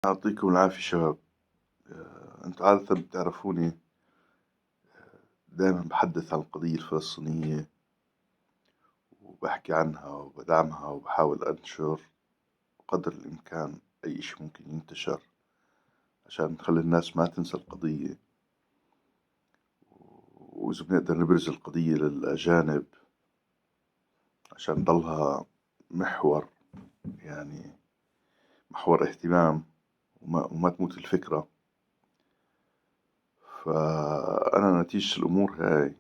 يعطيكم العافية شباب. أنتوا عادة بتعرفوني دائما بحدث عن القضية الفلسطينية وبحكي عنها وبدعمها وبحاول أنشر قدر الإمكان أي إشي ممكن ينتشر عشان نخلي الناس ما تنسى القضية، وإذا بنقدر نبرز القضية للأجانب عشان ضلها محور، يعني محور اهتمام وما تموت الفكرة. فأنا نتيجة الأمور هاي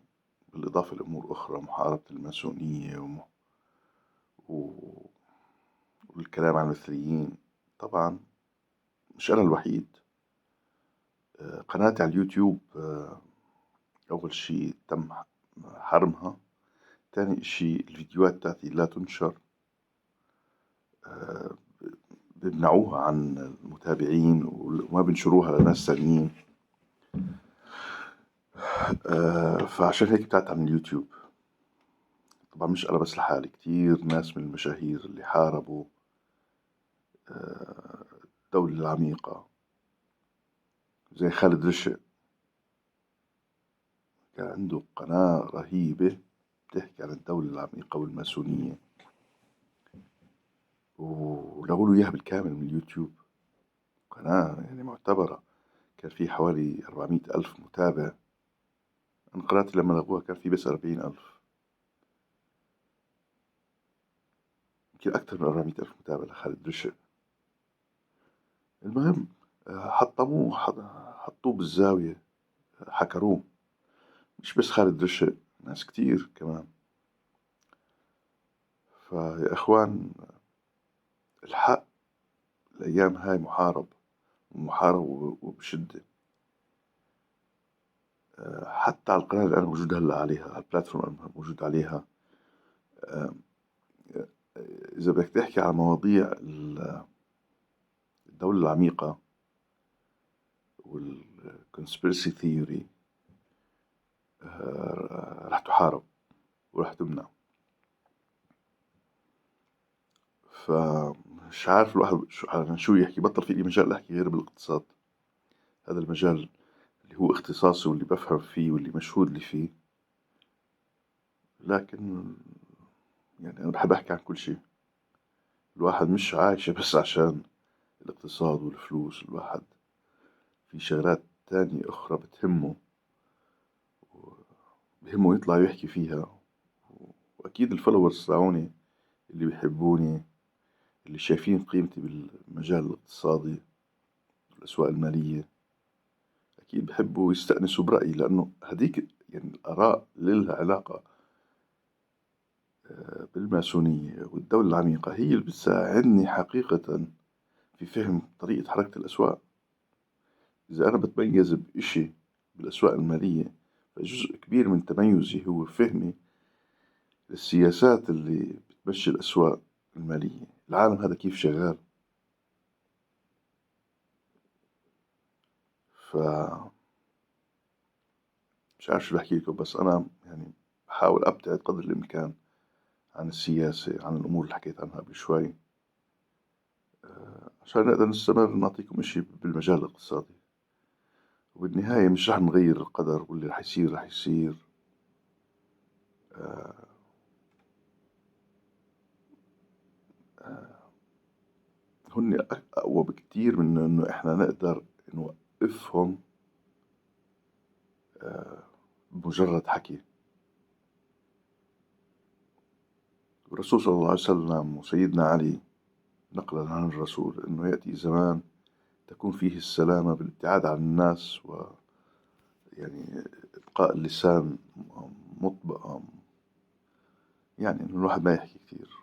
بالإضافة لأمور أخرى، محاربة الماسونية و- والكلام عن المثليين، طبعا مش أنا الوحيد. قناتي على اليوتيوب أول شي تم حرمها، تاني إشي الفيديوهات تاعتي لا تنشر، آه، بمنعوها عن المتابعين وما بنشروها لناس تانيين. فعشان هيك ابتعدت عن اليوتيوب. طبعا مش أنا بس لحالي، كتير ناس من المشاهير اللي حاربوا الدولة العميقة زي خالد رشا، كان عنده قناة رهيبة بتحكي عن الدولة العميقة والماسونية، ولغوا له إياها بالكامل من اليوتيوب. قناة يعني معتبرة، كان في حوالي 400 ألف متابع. أنا قناتي لما لغوها كان في بس 40 ألف، يمكن أكثر من 400 ألف متابع لخالد رشا. المهم حطموه، حطوه بالزاوية، حكروه. مش بس خالد رشا، ناس كتير كمان. فيا إخوان، الحق الأيام هاي محارب، وبشدة. حتى على القناة اللي أنا موجود هلا عليها، على البلاتفورم اللي أنا موجود عليها، إذا بدك تحكي على مواضيع الدولة العميقة والكونسبيرسي ثيوري، رح تحارب ورح تمنع. فمش عارف الواحد عن شو يحكي، بطل في لي مجال أحكي غير بالاقتصاد. هذا المجال اللي هو اختصاصي واللي بفهم فيه واللي مشهود لي فيه، لكن يعني أنا بحب أحكي عن كل شيء. الواحد مش عايش بس عشان الاقتصاد والفلوس، الواحد في شغلات تانية أخرى بهمه يطلع يحكي فيها. وأكيد الفولورز تاعوني اللي بيحبوني، اللي شايفين قيمتي بالمجال الاقتصادي والأسواق المالية، أكيد بحبوا يستأنسوا برأيي، لأنه هديك يعني الآراء لها علاقة بالماسونية والدولة العميقة، هي اللي بتساعدني حقيقة في فهم طريقة حركة الأسواق. إذا أنا بتميز بإشي بالأسواق المالية، فجزء كبير من تميزي هو فهمي للسياسات اللي بتمشي الأسواق المالية، العالم هذا كيف شغال. ف مش عارف شو بحكي لكم، بس أنا يعني بحاول أبتعد قدر الإمكان عن السياسة، عن الأمور اللي حكيت عنها قبل شوي، عشان نقدر نستمر نعطيكم إشي بالمجال الاقتصادي. وبالنهاية مش رح نغير القدر، واللي رح يصير رح يصير. هن أقوى بكتير من إنه إحنا نقدر نوقفهم بمجرد حكي. الرسول صلى الله عليه وسلم وسيدنا علي نقلا عن الرسول إنه يأتي زمان تكون فيه السلامة بالابتعاد عن الناس، ويعني إبقاء اللسان مطبقا، يعني إنه الواحد ما يحكي كثير.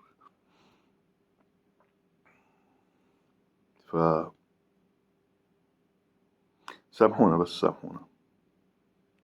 ف سامحونا، بس سامحونا.